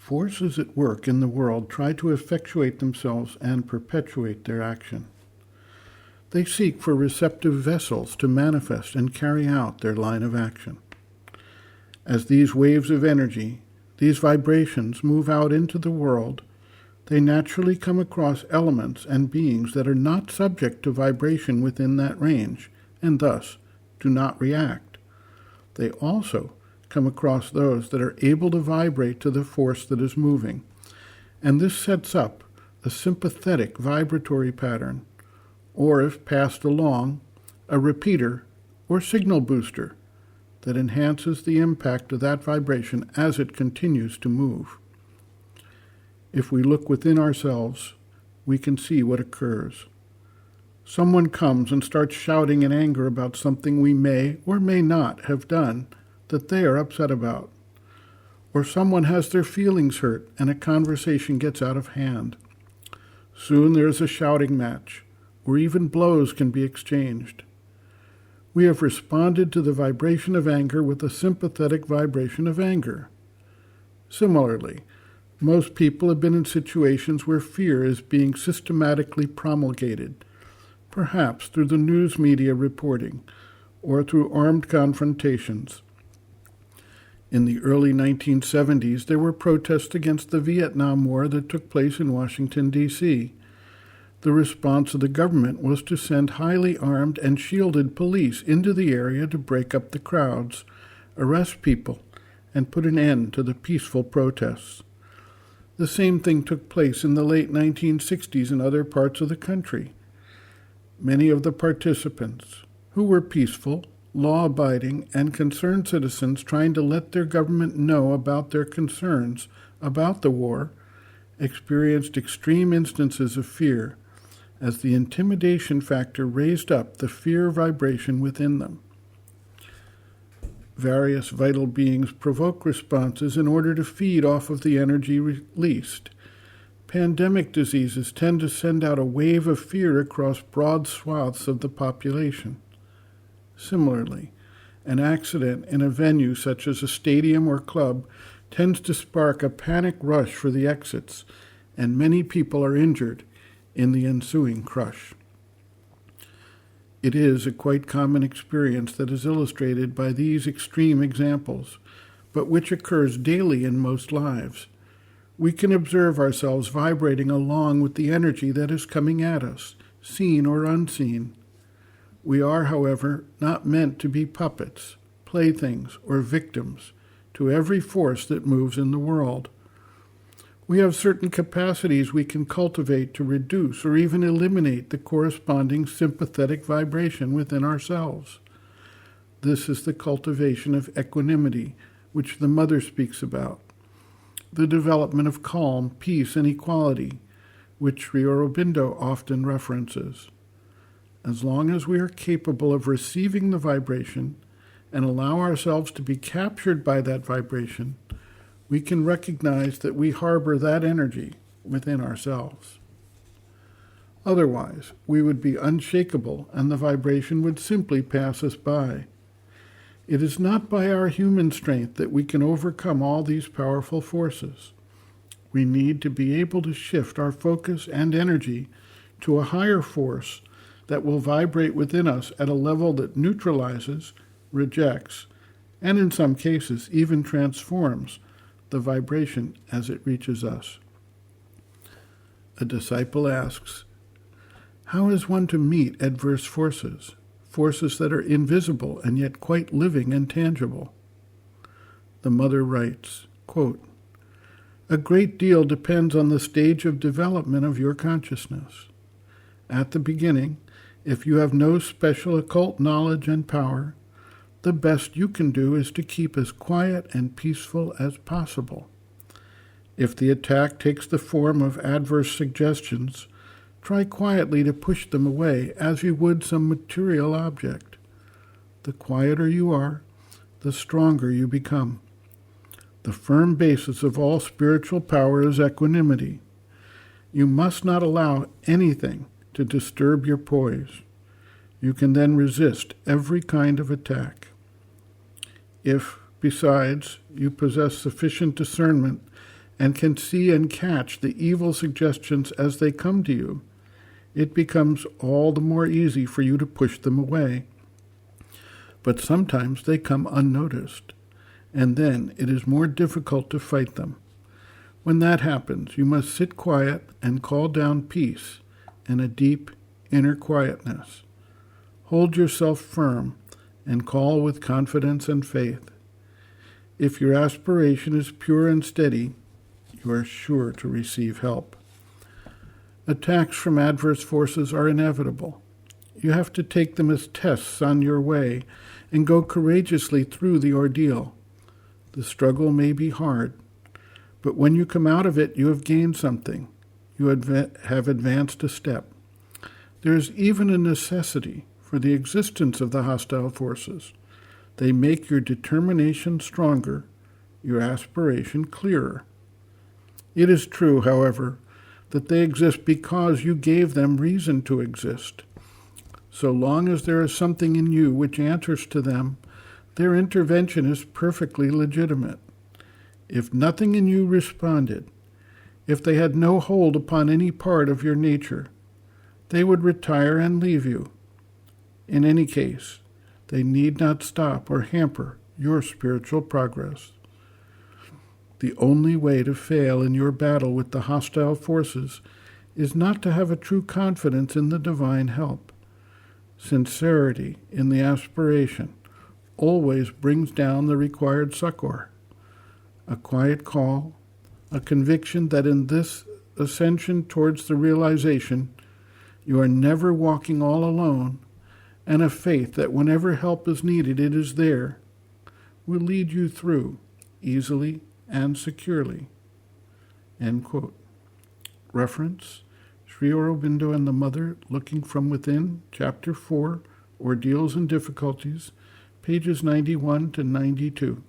Forces at work in the world try to effectuate themselves and perpetuate their action. They seek for receptive vessels to manifest and carry out their line of action. As these waves of energy, these vibrations move out into the world, they naturally come across elements and beings that are not subject to vibration within that range, and thus do not react. They also come across those that are able to vibrate to the force that is moving, and this sets up a sympathetic vibratory pattern, or if passed along, a repeater or signal booster that enhances the impact of that vibration as it continues to move. If we look within ourselves, we can see what occurs. Someone comes and starts shouting in anger about something we may or may not have done that they are upset about. Or someone has their feelings hurt and a conversation gets out of hand. Soon there is a shouting match, or even blows can be exchanged. We have responded to the vibration of anger with a sympathetic vibration of anger. Similarly, most people have been in situations where fear is being systematically promulgated, perhaps through the news media reporting or through armed confrontations. In the early 1970s, there were protests against the Vietnam War that took place in Washington, D.C. The response of the government was to send highly armed and shielded police into the area to break up the crowds, arrest people, and put an end to the peaceful protests. The same thing took place in the late 1960s in other parts of the country. Many of the participants, who were peaceful, law-abiding, and concerned citizens trying to let their government know about their concerns about the war, experienced extreme instances of fear, as the intimidation factor raised up the fear vibration within them. Various vital beings provoke responses in order to feed off of the energy released. Pandemic diseases tend to send out a wave of fear across broad swaths of the population. Similarly, an accident in a venue such as a stadium or club tends to spark a panic rush for the exits, and many people are injured in the ensuing crush. It is a quite common experience that is illustrated by these extreme examples, but which occurs daily in most lives. We can observe ourselves vibrating along with the energy that is coming at us, seen or unseen. We are, however, not meant to be puppets, playthings, or victims to every force that moves in the world. We have certain capacities we can cultivate to reduce or even eliminate the corresponding sympathetic vibration within ourselves. This is the cultivation of equanimity, which the Mother speaks about, the development of calm, peace, and equality, which Sri Aurobindo often references. As long as we are capable of receiving the vibration and allow ourselves to be captured by that vibration, we can recognize that we harbor that energy within ourselves. Otherwise, we would be unshakable and the vibration would simply pass us by. It is not by our human strength that we can overcome all these powerful forces. We need to be able to shift our focus and energy to a higher force that will vibrate within us at a level that neutralizes, rejects, and in some cases even transforms the vibration as it reaches us. A disciple asks, how is one to meet adverse forces, forces that are invisible and yet quite living and tangible? The Mother writes, quote, a great deal depends on the stage of development of your consciousness. At the beginning, if you have no special occult knowledge and power, the best you can do is to keep as quiet and peaceful as possible. If the attack takes the form of adverse suggestions, try quietly to push them away as you would some material object. The quieter you are, the stronger you become. The firm basis of all spiritual power is equanimity. You must not allow anything to disturb your poise. You can then resist every kind of attack. If, besides, you possess sufficient discernment and can see and catch the evil suggestions as they come to you, it becomes all the more easy for you to push them away. But sometimes they come unnoticed, and then it is more difficult to fight them. When that happens, you must sit quiet and call down peace and a deep inner quietness. Hold yourself firm and call with confidence and faith. If your aspiration is pure and steady, you are sure to receive help. Attacks from adverse forces are inevitable. You have to take them as tests on your way and go courageously through the ordeal. The struggle may be hard, but when you come out of it, you have gained something. You have advanced a step. There is even a necessity for the existence of the hostile forces. They make your determination stronger, your aspiration clearer. It is true, however, that they exist because you gave them reason to exist. So long as there is something in you which answers to them, their intervention is perfectly legitimate. If nothing in you responded, if they had no hold upon any part of your nature, they would retire and leave you. In any case, they need not stop or hamper your spiritual progress. The only way to fail in your battle with the hostile forces is not to have a true confidence in the divine help. Sincerity in the aspiration always brings down the required succor. A quiet call, a conviction that in this ascension towards the realization you are never walking all alone, and a faith that whenever help is needed, it is there, will lead you through easily and securely. End quote. Reference, Sri Aurobindo and the Mother Looking from Within, Chapter 4, Ordeals and Difficulties, pages 91 to 92.